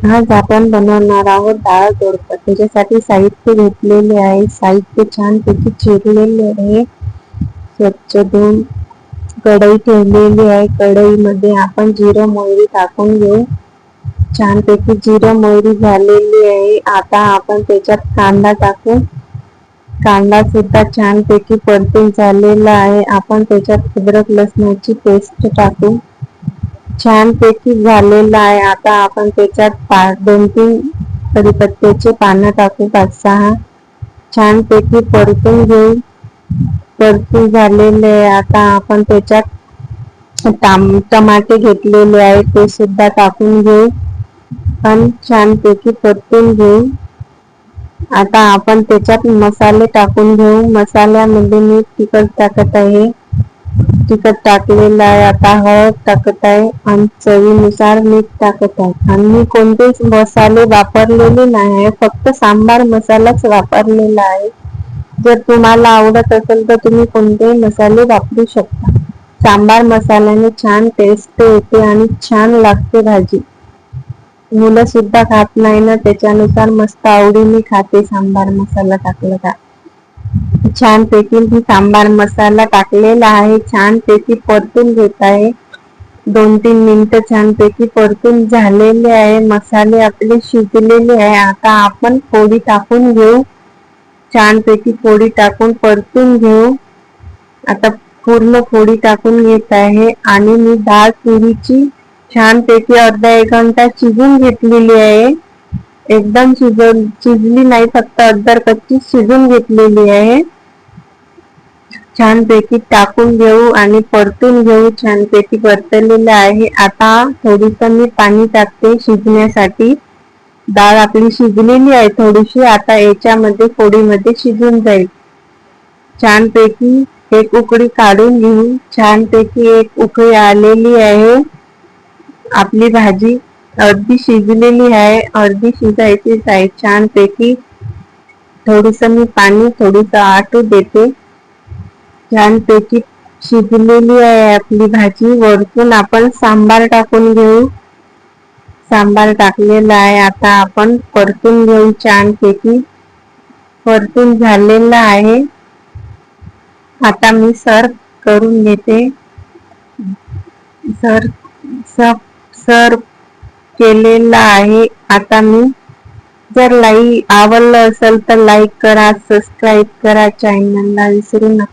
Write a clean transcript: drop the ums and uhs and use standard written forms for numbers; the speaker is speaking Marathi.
आज आपण बनवणार आहोत डाळ दोडका। त्याच्यासाठी साहित्य घेतलेले आहे। साहित्य छानपैकी चिरलेले आहे। स्वच्छ धुवून कढई ठेवलेली आहे। कढईमध्ये आपण जिरं मोहरी टाकून घेऊ। छानपैकी जिरं मोहरी झालेली आहे। आता आपण त्याच्यात कांदा टाकू। कांदा सुद्धा छानपैकी परतून झालेला आहे। आपण त्याच्यात अद्रक लसणाची पेस्ट टाकू। छानपैकी झालेला आहे। आता आपण त्याच्यात 2-3 कढीपत्त्याचे पानं टाकू, 5-6 छानपैकी परतून घेऊ। परतून झालेले आहे। आता आपण त्याच्यात टमाटे घेतलेले आहे ते सुद्धा टाकून घेऊ आणि छानपैकी परतून घेऊ। आता आपण त्याच्यात मसाले टाकून घेऊ। मसाल्यामध्ये मी तिखट टाकत आहे, तिखट टाकलेलं आहे। आता हळद टाकत आहे आणि चवीनुसार मीठ टाकत आहे। आणि मी कोणतेच मसाले वापरलेले नाही, फक्त सांबार मसालाच वापरलेला आहे। जर तुम्हाला आवडत असेल तर तुम्ही कोणतेही मसाले वापरू शकता। सांबार मसाल्याने छान टेस्ट येते आणि छान लागते भाजी। मुलं सुद्धा खात नाही ना, त्याच्यानुसार मस्त आवडीने खाते सांबार मसाला टाकला का। छानपैकी मी सांबार मसाला टाकलेला आहे। छानपैकी परतून घेत आहे। 2-3 मिनिटं छानपैकी परतून झालेले आहे। मसाले आपले शिजलेले आहे। आता आपण फोडी टाकून घेऊ। छानपैकी फोडी टाकून परतून घेऊ। आता पूर्ण फोडी टाकून घेत आहे आणि मी डाळ तुरीची छानपैकी अर्धा-1 घंटा शिजून घेतलेली आहे। एकदम शिजली नाही, फक्त अर्धा कच्ची शिजून घेतलेली आहे। छानपैकी टाकून घेऊ आणि परतून घेऊ। छानपैकी परतलेलं आहे। आता थोडीसं मी पाणी टाकते शिजण्यासाठी। डाळ आपली शिजलेली आहे थोडीशी, आता याच्यामध्ये फोडीमध्ये शिजून जाईल। छानपैकी एक उकळी काढून घेऊ। छानपैकी एक उकळी आलेली आहे। आपली भाजी अर्धी शिजलेली आहे, अर्धी शिजायचीच आहे। छानपैकी थोडीसं मी पाणी आटू देते। छानपैकी शिजलेली आहे आपली भाजी। वरतून आपण सांबार टाकून घेऊ। सांबार टाकलेला आहे। आता आपण परतून घेऊ। छानपैकी परतून झालेला आहे। आता मी सर्व करून घेते। सर्व केलेला आहे। आता मी जर आवडलं असेल तर लाईक करा, सबस्क्राईब करा, चॅनलला विसरू नका।